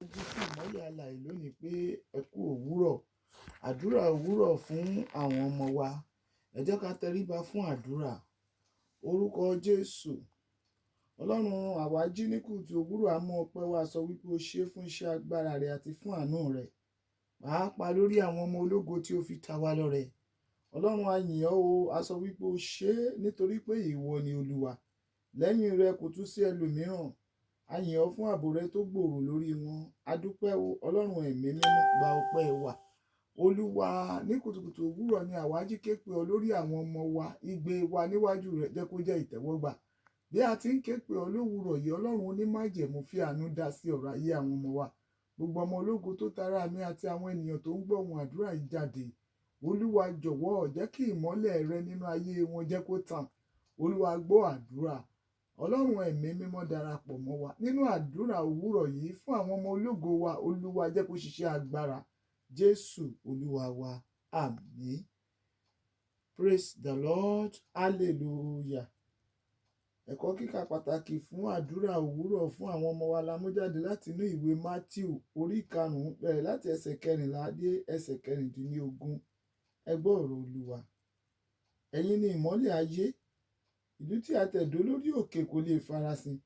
Ojú sí ìmọ́lẹ̀ alààyè lónìí pé ẹ kú òwúrọ̀. Àdúrà òwúrọ̀ fún àwọn ọmọ wa. Ẹ jẹ́ ká tẹríba fún àdúrà. Orúkọ Jésù. Ọlọ́run àwa jí ní kùtù òwúrọ̀ àmọ́ ọpẹ́ wa sọ wípé o ṣé fún iṣẹ́ agbára rẹ àti fún àánú rẹ. Pàápàá lórí àwọn ọmọ ológo tí o fi ta wá lọ́rẹ. Ọlọ́run a yìn ọ́ o, a sọ wípé o ṣé nítorí pé ìwọ ni Olúwa. Lẹ́yìn rẹ kò tún sí ẹlòmíràn. A yìn ọ́ fún ààbò rẹ tó gbòòrò lórí wọn. A dúpẹ́ o, Ọlọ́run ẹ̀mí mímọ́ gba ọpẹ́ wa. Olúwa, ní kùtùkùtù òwúrọ̀ ni àwa jí ké pe ọ lórí àwọn ọmọ wa. Igbe wa níwájú rẹ jẹ́ kó jẹ́ ìtẹ́wọ́gbà. Bí a ti ń ké pe ọ lówùúrọ̀ yìí, Ọlọ́run onímájẹ̀mú fi àánú dá sí ọ̀rọ̀ ayé àwọn ọmọ wa. Gbogbo ọmọ ológo tó tara mi àti àwọn ènìyàn tó ń gbọ́ ohùn àdúrà yìí jáde. Olúwa jọ̀wọ́ jẹ́ kí ìmọ́lẹ̀ rẹ nínú ayé wọn jẹ́ kó tàn. Olúwa gbọ́ àdúrà. Ọlọ́run ẹ̀mí mímọ́ darapọ̀ mọ́ wa nínú àdúrà òwúrọ̀ yìí fún àwọn ọmọ ológo wa. Olúwa jẹ́ kó ṣiṣẹ́ agbára. Jésù Olúwa wa. Àmín. Praise the Lord. Hallelujah. Ẹ̀kọ́ kíkà pàtàkì fún àdúrà òwúrọ̀ fún àwọn ọmọ wa la mú jáde láti inú ìwé Mátíù orí 5 bẹ̀rẹ̀ láti ẹsẹ̀ 14 dé ẹsẹ̀ 16. Ẹ gbọ́ ọ̀rọ̀ Olúwa. Ẹ̀yin ni ìmọ́lẹ̀ ayé. Ìlú tí a tẹ̀dó lórí òkè kò lè farasin.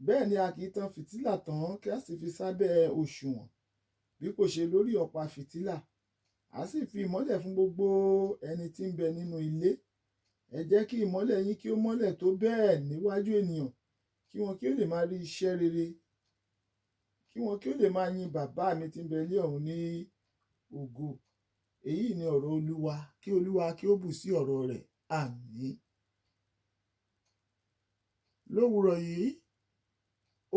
Bẹ́ẹ̀ ni a kì í tan fìtílà tán kí a sì fi sábẹ́ òṣùwọ̀n, bí kò ṣe lórí ọ̀pá fìtílà. A sì fi ìmọ́lẹ̀ fún gbogbo ẹni tí ń bẹ nínú ilé. Ẹ jẹ́ kí ìmọ́lẹ̀ yín kí ó mọ́lẹ̀ tó bẹ́ẹ̀ níwájú ènìyàn, kí wọn kí ó lè máa rí iṣẹ́ rere, kí wọn kí ó lè máa yin bàbá mi tí ń bẹ ní ọ̀run ní ògo. Èyí ni ọ̀rọ̀ Olúwa. Kí Olúwa kí ó bù sí ọ̀rọ̀ rẹ̀. Àmín. Lówùúrọ̀ yìí,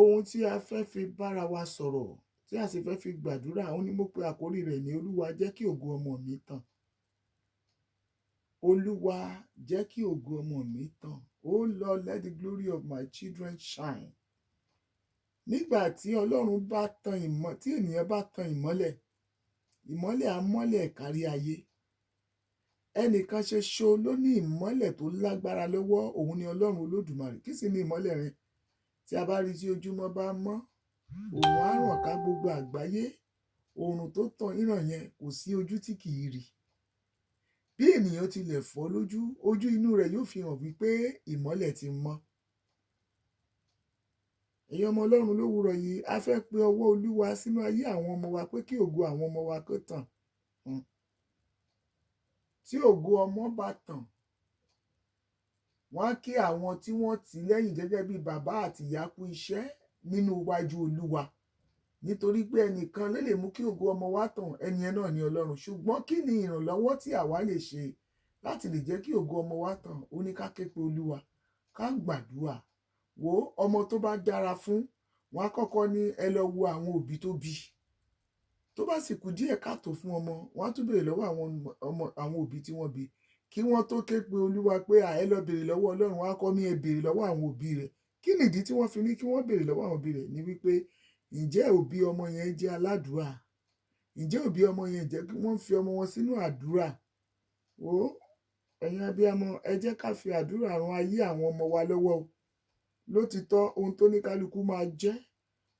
ohun tí a fẹ́ fi bára wa sọ̀rọ̀, tí a sì fẹ́ fi gbàdúrà, ó ní mo pe àkórí rẹ̀ ní Olúwa jẹ́ kí ògo ọmọ mi tàn. Olúwa jẹ́ kí ògo ọmọ mi tàn. Oh Lord, let the glory of my children shine. Nígbà tí Ọlọ́run bá tan tí ènìyàn bá tan ìmọ́lẹ̀, ìmọ́lẹ̀ á mọ́lẹ̀ kárí ayé. Ẹnìkan ṣoṣo ló ní ìmọ́lẹ̀ tó lágbára lọ́wọ́, òun ni Ọlọ́run Olódùmarè. Kí sì ni ìmọ́lẹ̀ rẹ̀? Tí a bá rí tí ojúmọ́ bá mọ́, òòrùn á ràn ká gbogbo àgbáyé. Òòrùn tó tàn ìran yẹn kò sí ojú tí kì í rí. Bí ènìyàn tilẹ̀ fọ́ lójú, ojú inú rẹ̀ yóò fi hàn wípé ìmọ́lẹ̀ ti mọ́. Ẹ̀yin ọmọ Ọlọ́run lówùúrọ̀ yìí, a fẹ́ pe ọwọ́ Olúwa sínú ayé àwọn ọmọ wa pé kí ògo àwọn ọmọ wa kó tàn. Tí ògo ọmọ bá tàn, wọ́n á kí àwọn tí wọ́n tì lẹ́yìn gẹ́gẹ́ bí bàbá àti ìyá kú iṣẹ́ nínú iwájú Olúwa. Nítorí pé ẹnìkan ló lè mú kí ògo ọmọ wa tàn, ẹni yẹn náà ni Ọlọ́run. Ṣùgbọ́n kí ni ìrànlọ́wọ́ tí àwa lè ṣe láti lè jẹ́ kí ògo ọmọ wa tàn? Ó ní ká ké pe Olúwa, ká gbàdúrà. Wo ọmọ tó bá dára fún, wọn á kọ́kọ́ ní ẹ lọ wo àwọn òbí tó bí. Tó bá sì kù díẹ̀ káàtó fún ọmọ, wọn á tún béèrè lọ́wọ́ àwọn òbí tí wọ́n bí. Kí wọ́n tó ké pe Olúwa pé ẹ lọ béèrè lọ́wọ́ Ọlọ́run, wọn á kọ́ ní ẹ béèrè lọ́wọ́ àwọn òbí rẹ̀. Kí nìdí tí wọ́n fi ní kí wọ́n béèrè lọ́wọ́ àwọn òbí rẹ̀? Ni wípé ǹjẹ́ òbí ọmọ yẹn jẹ́ aládùúrà? Ǹjẹ́ òbí ọmọ yẹn jẹ́ kí wọ́n fi ọmọ wọn sínú àdúrà? Wo ẹ̀yin abiyamọ, ẹ jẹ́ ká fi àdúrà ran ayé àwọn ọmọ wa lọ́wọ́ o. Lótìtọ́ ohun tó ní kálukú máa jẹ́,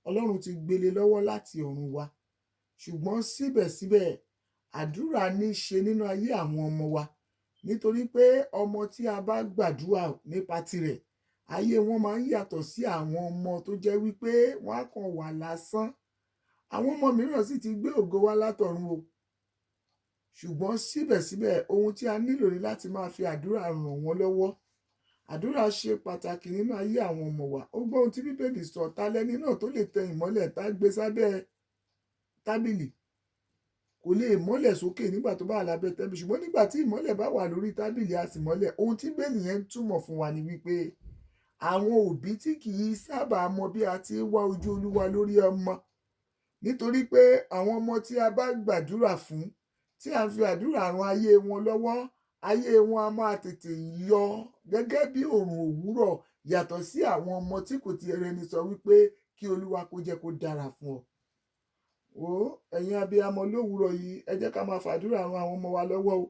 Ọlọ́run ti gbélé lọ́wọ́ láti ọ̀run wa. Ṣùgbọ́n síbẹ̀síbẹ̀ àdúrà ní í ṣe nínú ayé àwọn ọmọ wa. Nítorí pé ọmọ tí a bá gbàdúrà nípa tirẹ̀, ayé wọn máa ń yàtọ̀ sí àwọn ọmọ tó jẹ́ wípé wọ́n á kàn wà lásán. Àwọn ọmọ mìíràn sì ti gbé ògo wá látọ̀run o. Ṣùgbọ́n síbẹ̀síbẹ̀ ohun tí a nílò ni láti máa fi àdúrà ràn wọ́n lọ́wọ́. Àdúrà ṣe pàtàkì nínú ayé àwọn ọmọ wa. Ó gbọ́ ohun tí Bíbélì sọ, ta lẹni náà tó lè tẹ ìmọ́lẹ̀ tá gbé sábẹ́ tábìlì? Kò lè mọ́lẹ̀ sókè nígbà tó bá wà lábẹ́ tábìlì. Ṣùgbọ́n nígbà tí ìmọ́lẹ̀ bá wà lórí tábìlì a sì mọ́lẹ̀. Ohun tí Bíbélì yẹn ń túmọ̀ fún wa ni wípé àwọn òbí tí kì í sábà mọ bí a ti wá ojú Olúwa lórí ọmọ. Nítorí pé àwọn ọmọ tí a bá gbàdúrà fún, tí a fi àdúrà ran ayé wọn lọ́wọ́, ayé wọn a máa tètè yọ gẹ́gẹ́ bí òòrùn òwúrọ̀, yàtọ̀ sí àwọn ọmọ tí kò ti ẹrẹni sọ wípé kí Olúwa kó jẹ́ kó dára fún ọ. Ẹ̀yin abiyamọ lówùúrọ̀ yìí, ẹ jẹ́ ká máa fàdúrà ran àwọn ọmọ wa lọ́wọ́ o.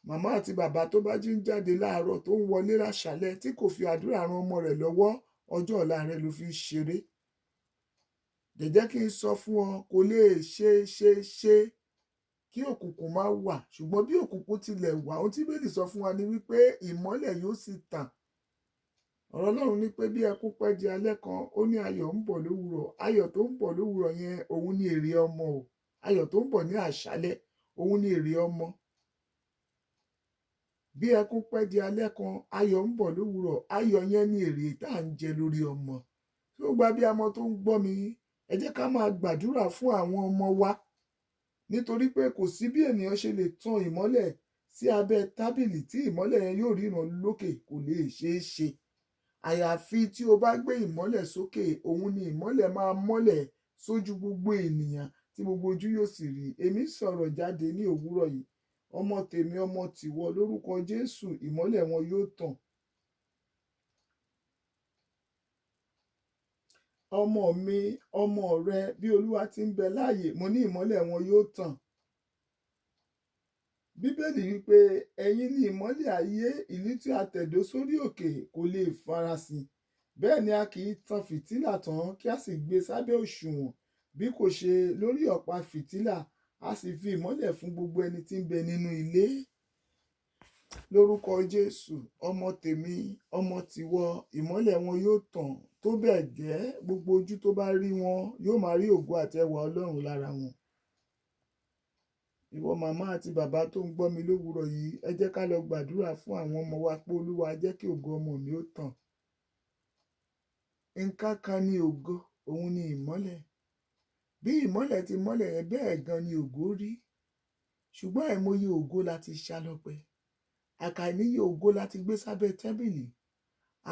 Màmá àti bàbá tó bá jí ń jáde láàárọ̀ tó ń wọlé láṣálẹ́ tí kò fi àdúrà ran ọmọ rẹ̀ lọ́wọ́, ọjọ́ ọ̀la rẹ̀ ló fi ń ṣeré. jẹ́ kí n sọ fún ọ, kò lè ṣe kí òkùnkùn má wà, ṣùgbọ́n bí òkùnkùn tilẹ̀ wà, ohun tí Bíbélì sọ fún wa ni wípé ìmọ́lẹ̀ yóò sì tàn. Ọ̀rọ̀ Ọlọ́run ní pé bí ẹkún pẹ́ di alẹ́ kan, ó ní ayọ̀ ń bọ̀ lówùúrọ̀. Ayọ̀ tó ń bọ̀ lówùúrọ̀ yẹn, òun ni èrè ọmọ o. Ayọ̀ tó ń bọ̀ ní àṣálẹ́, òun ni èrè ọmọ. Bí ẹkún pẹ́ di alẹ́ kan, ayọ̀ ń bọ̀ lówùúrọ̀. Ayọ̀ yẹn ni èrè tá à ń jẹ lórí ọmọ. Tí ó gba bí amọ tó ń gbọ́ mi, ẹ jẹ́ ká máa gbàdúrà fún àwọn ọmọ wa. Nítorí pé kò sí bí ènìyàn ṣe lè tan ìmọ́lẹ̀ sí abẹ́ tábìlì tí ìmọ́lẹ̀ yẹn yóò ríran lókè, kò lè ṣeé ṣe. Àyàfi tí o bá gbé ìmọ́lẹ̀ sókè, òun ni ìmọ́lẹ̀ máa mọ́lẹ̀ sójú gbogbo ènìyàn tí gbogbo ojú yóò sì rí. Èmi sọ̀rọ̀ jáde ní òwúrọ̀ yìí. Ọmọ tèmi, ọmọ tìwọ, lórúkọ Jésù, ìmọ́lẹ̀ wọn yóò tàn. Ọmọ mi, ọmọ rẹ, bí Olúwa ti ń bẹ láàyè, mo ní ìmọ́lẹ̀ wọn yóò tàn. Bíbélì wípé ẹ̀yin ni ìmọ́lẹ̀ ayé, ìlú tí a tẹ̀dó sórí òkè kò lè farasin. Bẹ́ẹ̀ ni a kì í tan fìtílà tán kí a sì gbé sábẹ́ òṣùwọ̀n, bí kò ṣe lórí ọ̀pá fìtílà, a sì fi ìmọ́lẹ̀ fún gbogbo ẹni tí ń bẹ nínú ilé. Lórúkọ Jésù, ọmọ tèmi, ọmọ tìwọ, ìmọ́lẹ̀ wọn yóò tàn tó bẹ́ẹ̀ gẹ́ gbogbo ojú tó bá rí wọn yóò máa rí ògo àti ẹwà Ọlọ́run lára wọn. Ìwọ màmá àti bàbá tó ń gbọ́ mi lówùúrọ̀ yìí, ẹ jẹ́ ká lọ gbàdúrà fún àwọn ọmọ wa pé Olúwa jẹ́ kí ògo ọmọ mi ó tàn. Nǹkan kan ni ògo, òun ni ìmọ́lẹ̀. Bí ìmọ́lẹ̀ ti mọ́lẹ̀ yẹn, bẹ́ẹ̀ gan ni ògo rí. Ṣùgbọ́n àìmọye ògo láti ṣá lọ́pẹ. Àkàìníyè ògo láti gbé sábẹ́ tábìlì.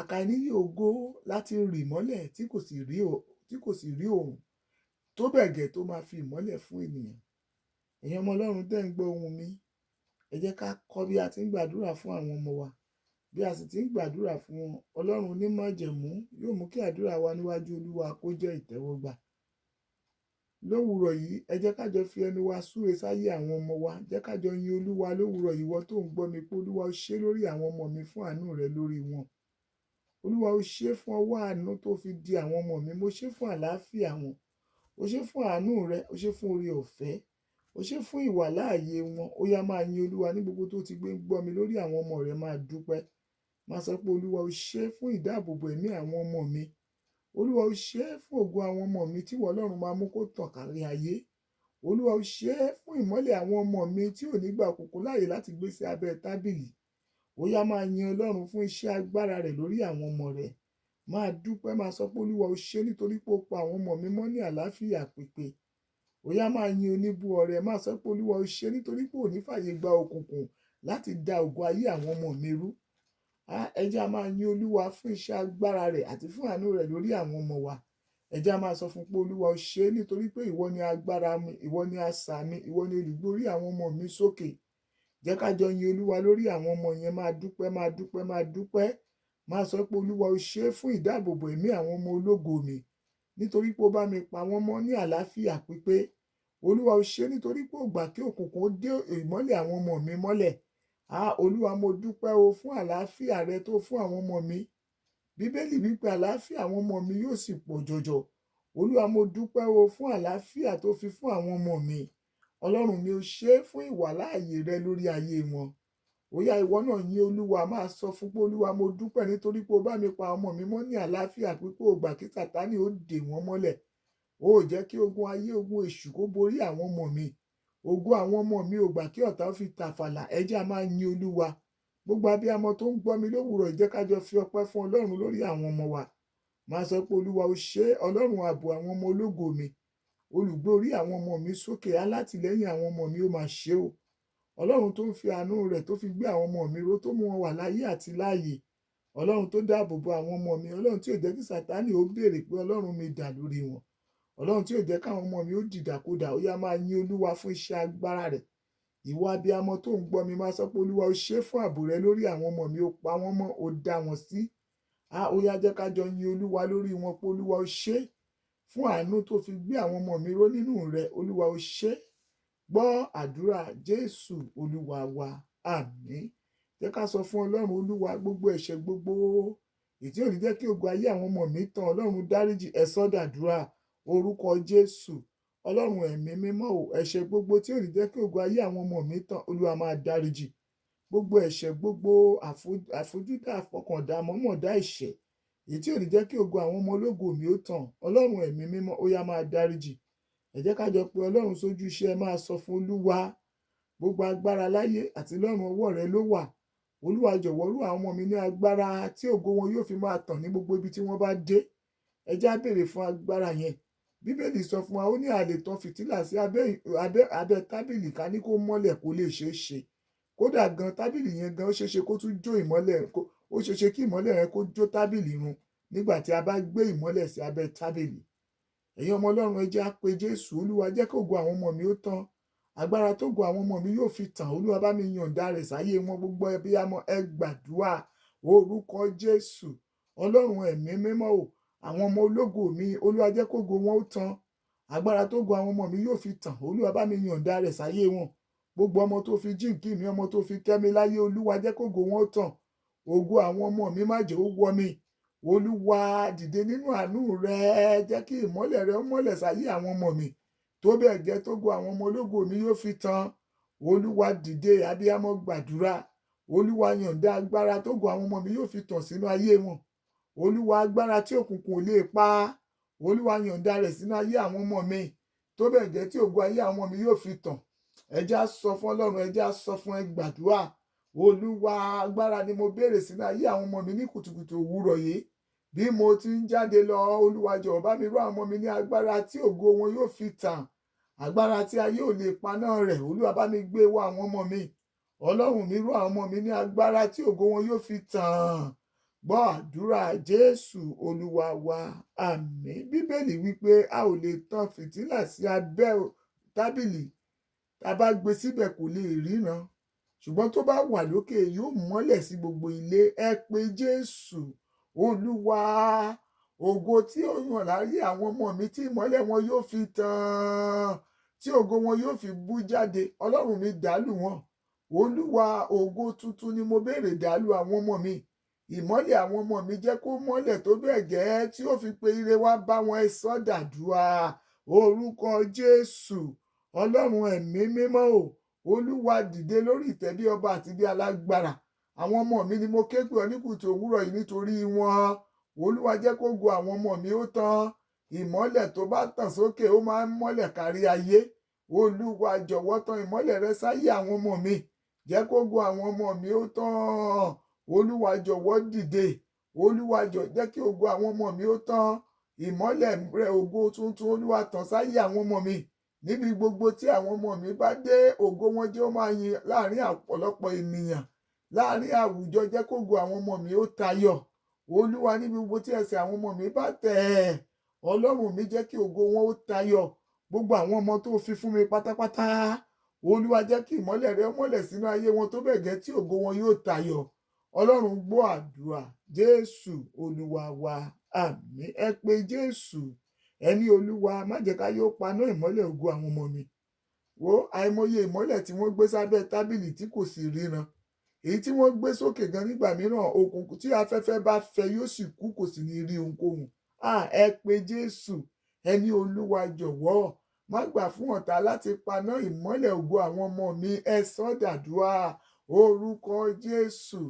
Àkàìníyè ògo láti rì mọ́lẹ̀ tí kò sì rí òòrùn tó bẹ́ẹ̀ gẹ́ tó máa fi ìmọ́lẹ̀ fún ènìyàn. Ẹ̀yin ọmọ Ọlọ́run tẹ́ ń gbọ́ ohùn mi, ẹ jẹ́ ká kọ́ bí a ti ń gbàdúrà fún àwọn ọmọ wa. Bí a sì ti ń gbàdúrà fún wọn, Ọlọ́run onímájẹ̀mú yóò mú kí àdúrà wa níwájú Olúwa kó jẹ́ ìtẹ́wọ́gbà. Lówùúrọ̀ yìí, ẹ jẹ́ ká jọ fi ẹnu wa súre sáyé àwọn ọmọ wa. Jẹ́ ká jọ yin Olúwa lówùúrọ̀ yìí. Ìwọ tó ń gbọ́ mi pé Olúwa ó ṣe lórí àwọn ọmọ mi fún àánú rẹ lórí wọn. Olúwa ó ṣe fún ọwọ́ àánú tó fi di àwọn ọmọ mi. Mo ṣe fún àlàáfíà wọn. Ó ṣe fún àánú rẹ. Ó ṣe fún oore ọ̀fẹ́. Ó ṣe fún ìwà láàyè wọn. Ó yá máa yin Olúwa ní gbogbo tó ti gbé ń gbọ́ mi lórí àwọn ọmọ rẹ. Máa dúpẹ́. Máa sọ pé Olúwa ó ṣe fún ìdáàbòbò ẹ̀mí àwọn ọmọ mi. Olúwa ó ṣe fún ògo àwọn ọmọ mi tí ìwọ Ọlọ́run máa mú kó tàn kárí ayé. Olúwa ó ṣe fún ìmọ́lẹ̀ àwọn ọmọ mi tí ò ní gba òkùnkùn láàyè láti gbé sí abẹ́ tábìlì. Ó yá máa yin Ọlọ́run fún iṣẹ́ agbára rẹ̀ lórí àwọn ọmọ rẹ̀. Máa dúpẹ́, máa sọ pé Olúwa ó ṣe nítorí pé ó pa àwọn ọmọ mi mọ́ ní àlàáfíà pípé. Ó yá máa yin oníbú ọrẹ. Máa sọ pé Olúwa ó ṣe nítorí pé ò ní fàyè gba òkùnkùn láti da ògo ayé àwọn ọmọ mi rú. Ẹ jẹ́ á máa yin Olúwa fún iṣẹ́ agbára rẹ̀ àti fún àánú rẹ̀ lórí àwọn ọmọ wa. Ẹ jẹ́ á máa sọ fún pé Olúwa ó ṣe nítorí pé ìwọ ni agbára mi, ìwọ ni asà mi, ìwọ ni olùgbórí àwọn ọmọ mi sókè. Jẹ́ ká jọ yin Olúwa lórí àwọn ọmọ yẹn. Máa dúpẹ́, máa dúpẹ́, máa dúpẹ́. Máa sọ pé Olúwa ó ṣe fún ìdáàbòbò ẹ̀mí àwọn ọmọ ológo mi. Nítorí pé ó bá mi pa wọ́n mọ́ ní àlàáfíà pípé. Olúwa ó ṣe nítorí pé ó gbà kí òkùnkùn ó dé ìmọ́lẹ̀ àwọn ọmọ mi mọ́lẹ̀. Olúwa mo dúpẹ́ o fún àlàáfíà rẹ tó fún àwọn ọmọ mi. Bíbélì wípé àlàáfíà àwọn ọmọ mi yóò sì pọ̀ jọjọ. Olúwa mo dúpẹ́ o fún àlàáfíà tó fi fún àwọn ọmọ mi. Ọlọ́run mi ó ṣe fún ìwàláàyè rẹ lórí ayé wọn. Ó yá ìwọ náà yin Olúwa. Máa sọ fún pé Olúwa mo dúpẹ́ nítorí pé ó bá mi pa ọmọ mi mọ́ ní àlàáfíà pípé. Ó gbà kí Sátánì ó dè wọ́n mọ́lẹ̀. Ó jẹ́ kí ogun ayé, ogun èṣù kó borí àwọn ọmọ mi. Ògo àwọn ọmọ mi ò gbà kí ọ̀tá fi tàfàlà. Ẹ jẹ́ á máa yin Olúwa. Gbogbo abiyamọ tó ń gbọ́ mi lówùúrọ̀, jẹ́ ká jọ fi ọpẹ́ fún Ọlọ́run lórí àwọn ọmọ wa. Máa sọ pé Olúwa ó ṣe, Ọlọ́run ààbò àwọn ọmọ ológo mi. Olùgbórí àwọn ọmọ mi sókè. Alátìlẹ́yìn àwọn ọmọ mi ó máa ṣe o. Ọlọ́run tó ń fi àánú rẹ̀ tó fi gbé àwọn ọmọ mi ró, tó mú wọn wà láyé àti láàyè. Ọlọ́run tó dáàbò bo àwọn ọmọ mi. Ọlọ́run tí ò jẹ́ kí Sátánì ó béèrè pé Ọlọ́run mi dà lórí wọn. Ọlọ́run tí ò jẹ́ káwọn ọmọ mi ó dìdàkudà. Ó yá máa yin Olúwa fún iṣẹ́ agbára rẹ̀. Ìwọ abiyamọ tó ń gbọ́ mi, máa sọ pé Olúwa ó ṣe fún ààbò rẹ lórí àwọn ọmọ mi. Ó pa wọ́n mọ́, ó dá wọn sí. Ó yá jẹ́ ká jọ yin Olúwa lórí wọn pé Olúwa ó ṣe fún àánú tó fi gbé àwọn ọmọ mi ró nínú rẹ̀. Olúwa ó ṣe. Gbọ́ àdúrà Jésù Olúwa wa. Àmín. Jẹ́ ká sọ fún Ọlọ́run, Olúwa gbogbo ẹ̀ṣẹ̀ gbogbo èyí tí ò ní jẹ́ kí ògo ayé àwọn ọmọ mi tàn, Ọlọ́run dáríjì. Ẹ sọ́ dàdúrà. orúkọ Jésù. Ọlọ́run ẹ̀mí mímọ́ o, ẹ̀ṣẹ̀ gbogbo tí ò ní jẹ́ kí ògo ayé àwọn ọmọ mi tàn, Olúwa máa dáríjì. Gbogbo ẹ̀ṣẹ̀, gbogbo àfojúdá, àfọkàndá, mọ̀ọ́mọ̀dá ẹ̀ṣẹ̀ èyí tí ò ní jẹ́ kí ògo àwọn ọmọ ológo mi ó tàn, Ọlọ́run ẹ̀mí mímọ́ ó yá máa dáríjì. Ẹ jẹ́ ká jọ pé Ọlọ́run sójú iṣẹ́, máa sọ fún Olúwa, gbogbo agbára láyé àti lọ́run ọwọ́ rẹ ló wà. Olúwa jọ̀wọ́ rú àwọn ọmọ mi ní agbára tí ògo wọn yóò fi máa tàn ní gbogbo ibi tí wọ́n bá dé. Ẹ jẹ́ á béèrè fún agbára yẹn. Bíbélì sọ fún wa, ó ní a lè tan fìtílà sí abẹ́ tábìlì ká ní kó mọ́lẹ̀, kó lè ṣeé ṣe. Kódà gan tábìlì yẹn gan ó ṣeéṣe kó tún jó ìmọ́lẹ̀, ó ṣeéṣe kí ìmọ́lẹ̀ rẹ kó jó tábìlì run nígbà tí a bá gbé ìmọ́lẹ̀ sí abẹ́ tábìlì. Ẹ̀yin ọmọ Ọlọ́run, ẹ jẹ́ á pe Jésù. Olúwa jẹ́ kí ògo àwọn ọmọ mi ó tàn. Agbára tó ògo àwọn ọmọ mi yóò fi tàn, Olúwa bá mi yọ̀ǹda rẹ̀ sáyé wọn. Gbogbo ẹbí àmọ́ ẹ gbàdúrà orúkọ Jésù. Ọlọ́run ẹ̀mí mímọ́ o, àwọn ọmọ ológo mi, Olúwa jẹ́ kí ògo wọn ó tàn. Agbára tó ògo àwọn ọmọ mi yóò fi tàn, Olúwa bá mi yọ̀ǹda rẹ̀ sáyé wọn. Gbogbo ọmọ tó fi jíǹkí mi, ọmọ tó fi kẹ́mi láyé, Olúwa jẹ́ kí ògo wọn ó tàn. Ògo àwọn ọmọ mi má jẹ́ ó wọ̀ mí. Olúwa dìde nínú àánú rẹ, jẹ́ kí ìmọ́lẹ̀ rẹ ó mọ́lẹ̀ sáyé àwọn ọmọ mi, tó bẹ́ẹ̀ gẹ́ tó ògo àwọn ọmọ ológo mi yóò fi tàn. Olúwa dìde, abiyamọ gbàdúrà. Olúwa yọ̀ǹda agbára tó ògo àwọn ọmọ mi yóò fi tàn sínú ayé wọn. Olúwa agbára tí òkùnkùn ò lè pa, Olúwa yọ̀ǹda rẹ̀ sínú ayé àwọn ọmọ mi, tó bẹ́ẹ̀ gẹ́ tí ògo ayé àwọn ọmọ mi yóò fi tàn. Ẹ jẹ́ á sọ fún Ọlọ́run, ẹ jẹ́ á sọ fún, ẹ gbàdúrà. Olúwa agbára ni mo béèrè sínú ayé àwọn ọmọ mi ní kùtùkùtù òwúrọ̀ yìí. Bí mo ti ń jáde lọ, Olúwa jọ̀wọ́ bá mi rú àwọn ọmọ mi ní agbára tí ògo wọn yóò fi tàn. Agbára tí ayé ò lè paná rẹ̀, Olúwa bá mi gbé wá àwọn ọmọ mi. Ọlọ́run mi, rú àwọn ọmọ mi ní agbára tí ògo wọn yóò fi tàn. Gbọ́ àdúrà Jésù Olúwa wa, àmín. Bíbélì wípé a ò lè tan fìtílà sí abẹ́ tábìlì, tá a bá gbé síbẹ̀ kò lè ríran, ṣùgbọ́n tó bá wà lókè yóò mọ́lẹ̀ sí gbogbo ilé. Ẹ pe Jésù. Olúwa, ògo tí ó yàn láyé àwọn ọmọ mi tí ìmọ́lẹ̀ wọn yóò fi tàn, tí ògo wọn yóò fi bú jáde, Ọlọ́run mi dàálù wọn. Olúwa, ògo tuntun ni mo béèrè, dàálù àwọn ọmọ mi. Ìmọ́lẹ̀ àwọn ọmọ mi jẹ́ kó mọ́lẹ̀ tó bẹ́ẹ̀ gẹ́ tí ó fi pe ire wá bá wọn. Ẹ sọ dàdúrà orúkọ Jésù. Ọlọ́run ẹ̀mí mímọ́ o, Olúwa dìde lórí ìtẹ́ bí ọba àti bí alágbára. Àwọn ọmọ mi ni mo ké pè ọ́ ní kùtù òwúrọ̀ yìí nítorí wọn. Olúwa jẹ́ kó ògo àwọn ọmọ mi ó tàn. Ìmọ́lẹ̀ tó bá tàn sókè ó máa ń mọ́lẹ̀ kárí ayé. Olúwa jọ̀wọ́ tan ìmọ́lẹ̀ rẹ sáyé àwọn ọmọ mi. Jẹ́ kó ògo àwọn ọmọ mi ó tàn. Olúwa jọ̀wọ́ dìde. Olúwa jẹ́ kí ògo àwọn ọmọ mi ó tàn. Ìmọ́lẹ̀ rẹ, ògo tuntun, Olúwa tàn sáyé àwọn ọmọ mi. Níbi gbogbo tí àwọn ọmọ mi bá dé, ògo wọn jẹ́ ó máa yin láàrin ọ̀pọ̀lọpọ̀ ènìyàn. Láàrin àwùjọ, jẹ́ kó ògo àwọn ọmọ mi ó tayọ. Olúwa, níbi gbogbo tí ẹsẹ̀ àwọn ọmọ mi bá tẹ̀, Ọlọ́run mi jẹ́ kí ògo wọn ó tayọ. Gbogbo àwọn ọmọ tó fi fún mi pátápátá, Olúwa jẹ́ kí ìmọ́lẹ̀ rẹ mọ́lẹ̀ sínú ayé wọn tó bẹ́ẹ̀ gẹ́ tí ògo wọn yóò tayọ. Ọlọ́run gbọ́ àdúrà Jésù Olúwa wa, àmín. Ẹ pe Jésù. Ẹni Olúwa, má jẹ́ ká yóò paná ìmọ́lẹ̀ ògo àwọn ọmọ mi. Wo àìmọye ìmọ́lẹ̀ tí wọ́n gbé sábẹ́ tábìlì tí kò sì ríran. Èyí tí wọ́n gbé sókè gan nígbà mìíràn, òkùnkùn tí afẹ́fẹ́ bá fẹ́ yóò sì kú, kò sì ní rí ohunkóhun. Ẹ pe Jésù. Ẹni Olúwa jọ̀wọ́, má gbà fún ọ̀tá láti paná ìmọ́lẹ̀ ògo àwọn ọmọ mi. Ẹ sọ dàdúrà orúkọ Jésù.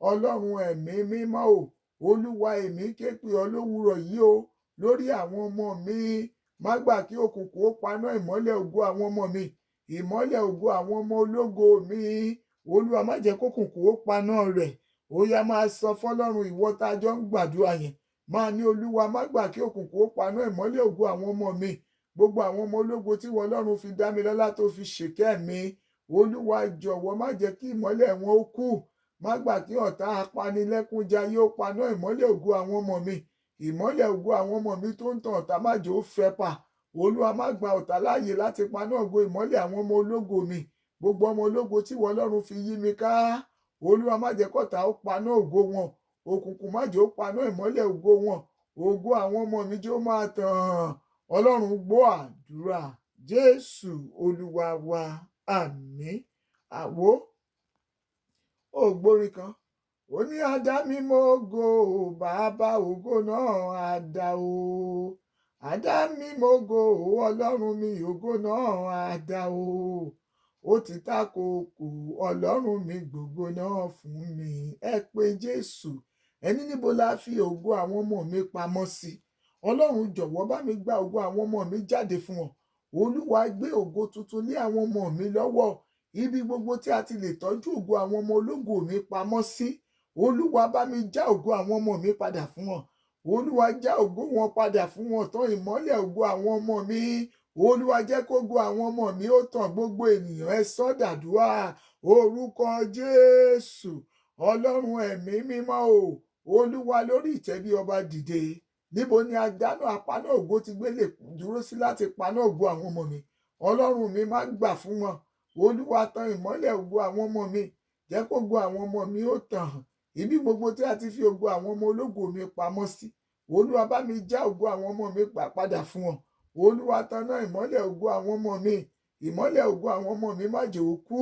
Ọlọ́run ẹ̀mí mímọ́ o, Olúwa, èmi ké pè ọ́ lówùúrọ̀ yìí o, lórí àwọn ọmọ mi. Má gbà kí òkùnkùn ó paná ìmọ́lẹ̀ ògo àwọn ọmọ mi. Ìmọ́lẹ̀ ògo àwọn ọmọ ológo mi, Olúwa, má jẹ́ kókùnkùn ó paná rẹ̀. Ó yá máa sọ fọ́lọ́run, ìwọ tá a jọ ń gbàdúrà yẹn. Máa ní, Olúwa, má gbà kí òkùnkùn ó paná ìmọ́lẹ̀ ògo àwọn ọmọ mi. Gbogbo àwọn ọmọ ológo tí ìwọ Ọlọ́run fi dá mi lọ́lá tó fi ṣèkẹ́ mi. Olúwa jọ̀wọ́, má jẹ́ kí ìmọ́lẹ̀ wọn ó kú. Má gbà kí ọ̀tá apanilẹ́kúnjayé ó paná ìmọ́lẹ̀ ògo àwọn ọmọ mi. Ìmọ́lẹ̀ ògo àwọn ọmọ mi tó ń tan ọ̀tá, má jẹ́ ó fẹ́ pa. Olúwa, má gba ọ̀tá láàyè láti paná ògo ìmọ́lẹ̀ àwọn ọmọ ológo mi. Gbogbo ọmọ ológo tí ìwọ Ọlọ́run fi yí mi ká, Olúwa, má jẹ́ kọ́tá ó paná ògo wọn. Òkùnkùn má jẹ́ ó paná ìmọ́lẹ̀ ògo wọn. Ògo àwọn ọmọ mi jẹ́ ó máa tàn. Ọlọ́run gbọ́ àdúrà Jésù Olúwa wa, àmín. Àwo ògbórin kan, ó ní adá mímọ́ ògo, bàbá ògo náà àdá o. àdá mi mògo ọlọ́run mi ògo náà àdá o ó ti tákòkò ọlọ́run mi gbogbo náà fún mi. Ẹ pé Jésù, ẹni níbo la fi ògo àwọn ọmọ mi pamọ́ sí? Ọlọ́run jọ̀wọ́ bá mi gba ògo àwọn ọmọ mi jáde fún wọn. Olúwa gbé ògo tuntun lé àwọn ọmọ mi lọ́wọ́. Ibi gbogbo tí a ti lè tọ́jú ògo àwọn ọmọ ológo mi pamọ́ sí, Olúwa bá mi já ògo àwọn ọmọ mi padà fún wọn. Olúwa já ògo wọn padà fún wọn, tàn ìmọ́lẹ̀ ògo àwọn ọmọ mi. Olúwa jẹ́ kó ògo àwọn ọmọ mi ó tàn. Gbogbo ènìyàn ẹ sọ dàdúrà orúkọ Jésù. Ọlọ́run ẹ̀mí mímọ́ o, Olúwa lórí ìtẹ́ bí ọba dìde. Níbo ni àdánù apaná ògo ti gbé lè dúró sí láti paná ògo àwọn ọmọ mi? Ọlọ́run mi má gbà fún wọn. Olúwa tàn ìmọ́lẹ̀ ògo àwọn ọmọ mi. Jẹ́ kó ògo àwọn ọmọ mi ó tàn. Ibi gbogbo tí a ti fi ògo àwọn ọmọ ológo mi pamọ́ sí, Olúwa bá mi já ògo àwọn ọmọ mi padà fún wọn. Olúwa tanná ìmọ́lẹ̀ ògo àwọn ọmọ mi. Ìmọ́lẹ̀ ògo àwọn ọmọ mi má jẹ́ ó kú.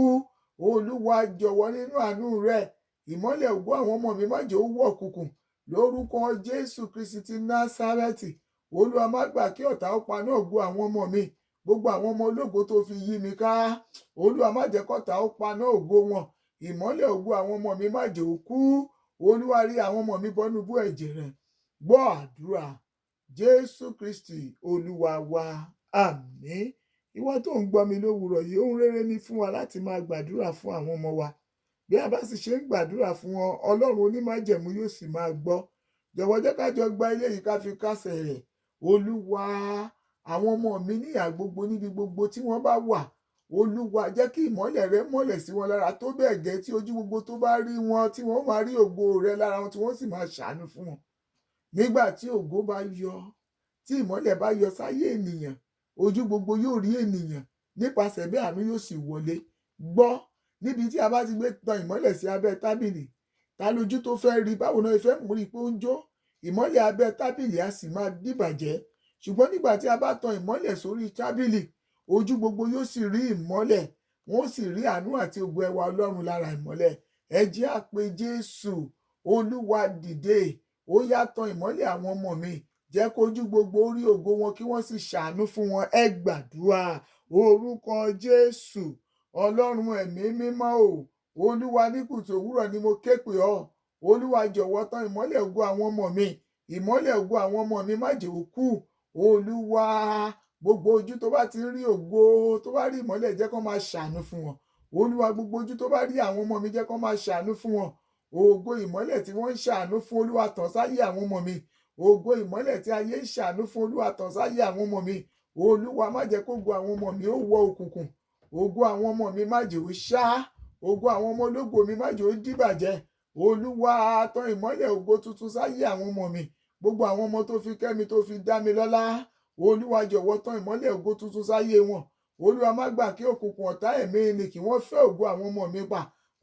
Olúwa jọ̀wọ́ nínú àánú rẹ̀, ìmọ́lẹ̀ ògo àwọn ọmọ mi má jẹ́ ó wọ̀ òkùnkùn. Lórúkọ Jésù Kristi ti Násárẹ́tì, Olúwa má gbà kí ọ̀tá ó paná ògo àwọn ọmọ mi. Gbogbo àwọn ọmọ ológo tó fi yí mi ká, Olúwa má jẹ́ kọ́tá ó paná ògo wọn. Ìmọ́lẹ̀ ògo àwọn ọmọ mi má jẹ́ ó kú. Olúwa rí àwọn ọmọ mi bọ́nú bú ẹ̀jẹ̀ rẹ̀. Gbọ́ àdúrà Jésù Kristi Olúwa wa, àmín. Ìwọ tó ń gbọ́ mi lówùúrọ̀ yìí, ohun rere ni fún wa láti máa gbàdúrà fún àwọn ọmọ wa. Bí a bá sì ṣe ń gbàdúrà fún wọn, Ọlọ́run onímájẹ̀mú yóò sì máa gbọ́. Jọ̀wọ́ jẹ́ ká jọ gba ilé yìí ká fi kásẹ̀ rẹ̀. Olúwa, àwọn ọmọ mi ní ìhà gbogbo níbi gbogbo tí wọ́n bá wà, Olúwa jẹ́ kí ìmọ́lẹ̀ rẹ mọ́lẹ̀ sí wọn lára tó bẹ́ẹ̀ gẹ́ tí ojú gbogbo tó bá rí wọn, tí wọ́n máa rí ògo rẹ lára wọn, tí wọ́n sì máa ṣàánú fún wọn. Nígbà tí ògo bá yọ, tí ìmọ́lẹ̀ bá yọ sáyé ènìyàn, ojú gbogbo yóò rí ènìyàn, nípasẹ̀ bẹ́ẹ̀ àánú yóò sì wọlé. Gbọ́, níbi tí a bá ti gbé tan ìmọ́lẹ̀ sí abẹ́ tábìlì, ta lójú tó fẹ́ rí? Báwo náà ìfẹ́ mú rí pé ó ń jó? Ìmọ́lẹ̀ abẹ́ tábìlì á sì máa dìbàjẹ́. Ṣùgbọ́n nígbà tí a bá tan ìmọ́lẹ̀ sórí tábìlì, ojú gbogbo yóò sì rí ìmọ́lẹ̀, wọ́n sì rí àánú àti ògo ẹwà Ọlọ́run lára ìmọ́lẹ̀. Ẹ jẹ́ á pe Jésù. Olúwa dìde, ó yá tan ìmọ́lẹ̀ àwọn ọmọ mi. Jẹ́ kójú gbogbo rí ògo wọn kí wọ́n sì ṣàánú fún wọn. Ẹ gbàdúrà orúkọ Jésù. Ọlọ́run ẹ̀mí mímọ́ o, Olúwa ní kùtù òwúrọ̀ ni mo ké pè ọ́. Olúwa jọ̀wọ́ tan ìmọ́lẹ̀ ògo àwọn ọmọ mi. Ìmọ́lẹ̀ ògo àwọn ọmọ mi má jẹ́ ó kú. Olúwa, gbogbo ojú tó bá ti rí ògo, tó bá rí ìmọ́lẹ̀, jẹ́ kó máa ṣàánú fún wọn. Olúwa, gbogbo ojú tó bá rí àwọn ọmọ mi, jẹ́ kó máa ṣàánú fún wọn. Ògo ìmọ́lẹ̀ tí wọ́n ń ṣàánú fún, Olúwa tàn sáyé àwọn ọmọ mi. Ògo ìmọ́lẹ̀ tí ayé ń ṣàánú fún, Olúwa tàn sáyé àwọn ọmọ mi. Olúwa má jẹ́ kó ògo àwọn ọmọ mi ó wọ òkùnkùn. Ògo àwọn ọmọ mi má jẹ́ ó ṣá. Ògo àwọn ọmọ ológo mi má jẹ́ ó dìbàjẹ́. Olúwa, tan ìmọ́lẹ̀ ògo tuntun sáyé àwọn ọmọ mi. Gbogbo àwọn ọmọ tó fi kẹ́ mi, tó fi dá mi lọ́lá, Olúwa jọ̀wọ́ tan ìmọ́lẹ̀ ògo tuntun sáyé wọn. Olúwa má gbà kí òkùnkùn ọ̀tá ẹ̀mí ni kí wọ́n fẹ́ ògo àwọn ọmọ mi pa.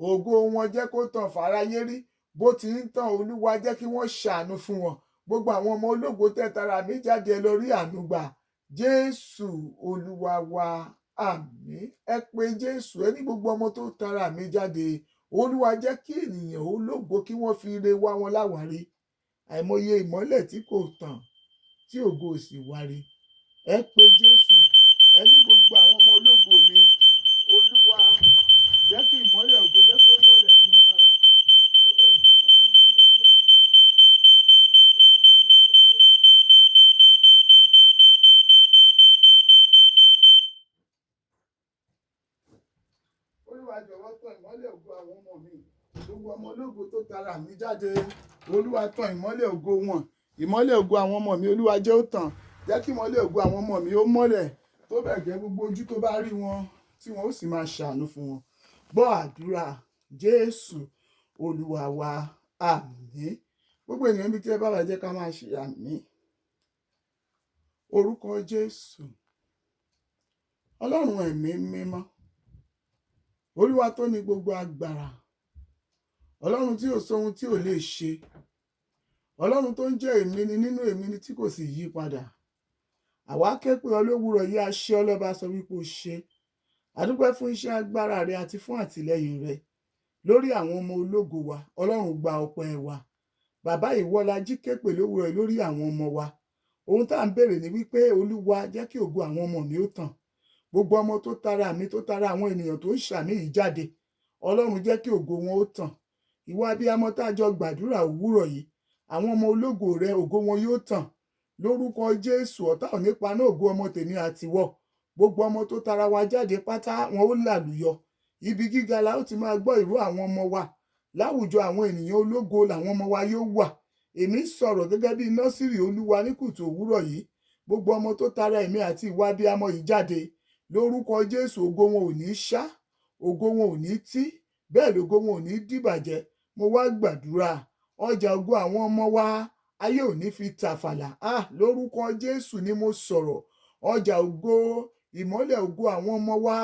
Ògo wọn jẹ́ kó tàn fáráyé rí. Bó ti ń tàn, Olúwa jẹ́ kí wọ́n ṣàánú fún wọn. Gbogbo àwọn ọmọ ológo tẹ́ tara mi jáde, ẹ lọ rí àánú gbà. Jésù Olúwa wa, àmín. Ẹ pé Jésù, ẹ ní gbogbo ọmọ tó tara mi jáde, Olúwa jẹ́ kí ènìyàn ológo kí wọ́n fi ire wá wọn láwárí. Àìmọye ìmọ́lẹ̀ tí kò tàn, tí ògo sì wárí. Ẹ pé Jésù, ẹ ní gbogbo àwọn ọmọ ológo mi, Olúwa jẹ́ kí ìmọ́lẹ̀ ògo jẹ́ kó mọ́lẹ̀ sí wọn lára. Tó bẹ́ẹ̀ jẹ́ káwọn mi yóò rí àánú gbà. Ìmọ́lẹ̀ ògo àwọn ọmọ mi, Olúwa yóò tàn. Olúwa jọ̀wọ́ tan ìmọ́lẹ̀ ògo àwọn ọmọ mi. Gbogbo ọmọ ológo tó tara mi jáde, Olúwa tan ìmọ́lẹ̀ ògo wọn. Ìmọ́lẹ̀ ògo àwọn ọmọ mi, Olúwa jẹ́ ó tàn. Jẹ́ kí ìmọ́lẹ̀ ògo àwọn ọmọ mi ó mọ́lẹ̀, tó bẹ́ẹ̀ gẹ́ gbogbo ojú tó bá rí wọn, tí wọn ó sì máa ṣàánú fún wọn. Gbọ́ àdúrà Jésù Olúwa wa, àmín. Gbogbo ènìyàn bí tí ẹ bá wà, jẹ́ ká máa ṣe àmín. Orúkọ Jésù. Ọlọ́run ẹ̀mí mímọ́, Olúwa tó ní gbogbo agbára, Ọlọ́run tí ò sóhun tí ò lè ṣe, Ọlọ́run tó ń jẹ́ èmi ni nínú èmi ni tí kò sì yí padà. Àwa ké pè ọ́ lówùúrọ̀ yìí, a ṣe ọ́ lọ́ba, sọ wípé o ṣe. A dúpẹ́ fún iṣẹ́ agbára rẹ àti fún àtìlẹ́yìn rẹ lórí àwọn ọmọ ológo wa. Ọlọ́run gba ọpẹ́ wa. Bàbá ìwọ la jí ké pè lówùúrọ̀ yìí lórí àwọn ọmọ wa. ohun tá à ń béèrè ni wípé Olúwa jẹ́ kí ògo àwọn ọmọ mi ó tàn. Gbogbo ọmọ tó tara mi, tó tara àwọn ènìyàn tó ń ṣàmì yìí jáde, Ọlọ́run jẹ́ kí ògo wọn ó tàn. Ìwọ abiyamọ tá a jọ gbàdúrà òwúrọ̀ yìí, àwọn ọmọ ológo rẹ ògo wọn yóò tàn. Lórúkọ Jésù, ọ̀tá ò ní paná ògo ọmọ tèmi àtiwọ. Gbogbo ọmọ tó tara wa jáde pátá wọn ó làlùyọ. Ibi gíga la ó ti máa gbọ́ ìró àwọn ọmọ wa. Láwùjọ àwọn ènìyàn ológo làwọn ọmọ wa yóò wà. Èmi sọ̀rọ̀ gẹ́gẹ́ bí Násírì Olúwa ní kùtù òwúrọ̀ yìí. Gbogbo ọmọ tó tara èmi àti ìwọ abiyamọ yìí jáde, lórúkọ Jésù, ògo wọn ò ní ṣá, ògo wọn ò ní tí, bẹ́ẹ̀ lògo wọn ò ní dìbàjẹ́. Mo wá gbàdúrà, ọjà ògo àwọn ọmọ wa ayé ò ní fi tàfàlà. Lórúkọ Jésù ni mo sọ̀rọ̀. Ọjà ògo, ìmọ́lẹ̀ ògo àwọn ọmọ wa,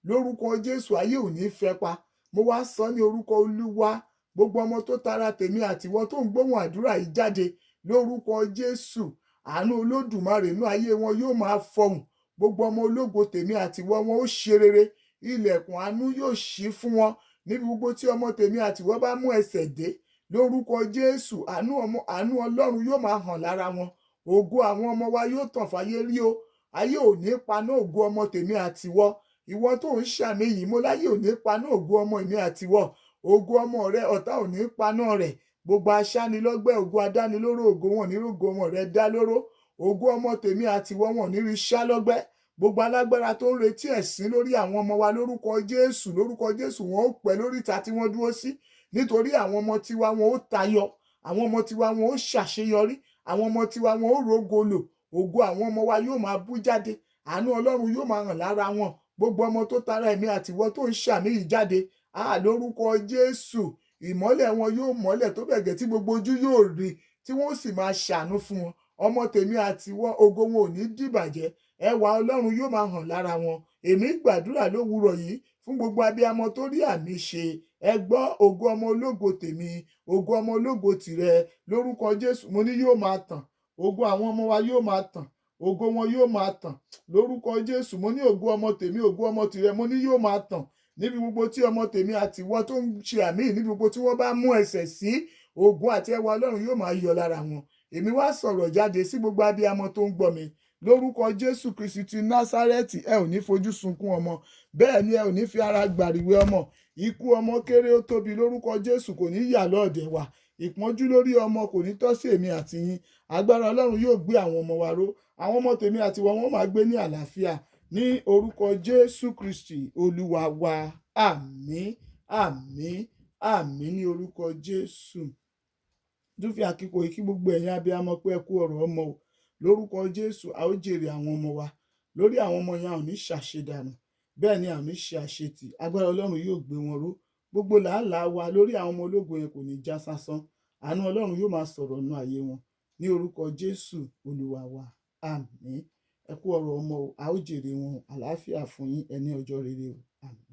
lórúkọ Jésù ayé ò ní fẹ́ pa. Mo wá sọ ní orúkọ Olúwa, gbogbo ọmọ tó tara tèmi àtiwọ tó ń gbóhùn àdúrà yìí jáde, lórúkọ Jésù, àánú Olódùmarè nínú ayé wọn yóò máa fọhùn. Gbogbo ọmọ ológo tèmi àtiwọ wọn ó ṣe rere. Ilẹ̀kùn àánú yóò ṣí fún wọn níbi gbogbo tí ọmọ tèmi àtiwọ bá mú ẹsẹ̀ dé. Lórúkọ Jésù, àánú Ọlọ́run yóò máa hàn lára wọn. Ògo àwọn ọmọ wa yóò tàn fáyé rí o. Ayé ò ní paná ògo ọmọ tèmi àtiwọ. Ìwọ tó ń ṣàmì yìí, mo láyé ò ní paná ògo ọmọ mi àtiwọ. Ògo ọmọ rẹ ọ̀tá ò ní paná rẹ̀. Gbogbo aṣánilọ́gbẹ́, ògo adánilóró, ògo wọn ní rògo ọmọ rẹ dá lóró. Ògo ọmọ tèmi àtiwọ wọn ní rí ṣá lọ́gbẹ́. Gbogbo alágbára tó ń retí ẹ̀sín lórí àwọn ọmọ wa, lórúkọ Jésù wọn ó pẹ́ lórí ìta tí wọ́n dúró sí. Nítorí àwọn ọmọ tiwa wọn ó tayọ. Àwọn ọmọ tiwa wọn ó ṣàṣeyọrí. Àwọn ọmọ tiwa wọn ó rógo lò. Ògo àwọn ọmọ wa yóò máa bú jáde. Àánú Ọlọ́run yóò máa hàn lára wọn. Gbogbo ọmọ tó tara èmi àtiwọ tó ń ṣàmì yìí jáde, lórúkọ Jésù, ìmọ́lẹ̀ wọn yóò mọ́lẹ̀ tó bẹ́ẹ̀ gẹ́ tí gbogbo ojú yóò rí, tí wọ́n sì máa ṣàánú fún wọn. Ọmọ tèmi àtiwọ, ògo wọn ò ní dìbàjẹ́. Ẹwà Ọlọ́run yóò máa hàn lára wọn. Èmi gbàdúrà lówùúrọ̀ yìí fún gbogbo abiyamọ tó rí àmì ṣe. Ẹ gbọ́, ògo ọmọ ológo tèmi, ògo ọmọ ológo tìrẹ, lórúkọ Jésù mo ní yóò máa tàn. Ògo àwọn ọmọ wa yóò máa tàn. Ògo wọn yóò máa tàn. Lórúkọ Jésù mo ní ògo ọmọ tèmi, ògo ọmọ tìrẹ, mo ní yóò máa tàn. Níbi gbogbo tí ọmọ tèmi àtiwọ tó ń ṣe àmì, níbi gbogbo tí wọ́n bá mú ẹsẹ̀ sí, ògo àti ẹwà Ọlọ́run yóò máa yọ lára wọn. Èmi wá sọ̀rọ̀ jáde sí gbogbo abiyamọ tó ń gbọ́ mi. Lórúkọ Jésù Kristi ti Násárẹ́tì, ẹ ò ní fojú sunkún ọmọ. Bẹ́ẹ̀ ni ẹ ò ní fi ara gbàrìwé ọmọ. Ikú ọmọ kéré ó tóbi, lórúkọ Jésù kò ní yà lọ́ọ̀dẹ̀ wa. Ìpọ́njú lórí ọmọ kò ní tọ́ sí èmi àti yín. Agbára Ọlọ́run yóò gbé àwọn ọmọ wa ró. Àwọn ọmọ tèmi àtiwọ wọn máa gbé ní àlàáfíà. Ní orúkọ Jésù Kristi Olúwa wa. Àmín, àmín, àmín ní orúkọ Jésù. Tún fi àkíkò yìí kí gbogbo ẹ̀yin abiyamọ pé ẹ kú ọ̀rọ̀ ọmọ o. Lórúkọ Jésù, a ó jèrè àwọn ọmọ wa. Lórí àwọn ọmọ yẹn, a ò ní ṣàṣedànù. Bẹ́ẹ̀ ni a ò ní ṣe àṣetì. Agbára Ọlọ́run yóò gbé wọn ró. Gbogbo làálàá wa lórí àwọn ọmọ ológo yẹn kò ní já sásán. Àánú Ọlọ́run yóò máa sọ̀rọ̀ nínú ayé wọn. Ní orúkọ Jésù Olúwa wa. Àmín. Ẹ kú ọ̀rọ̀ ọmọ o. A ó jèrè wọn. Àlàáfíà fún yín, ẹni ọjọ́ rere o. Àmín.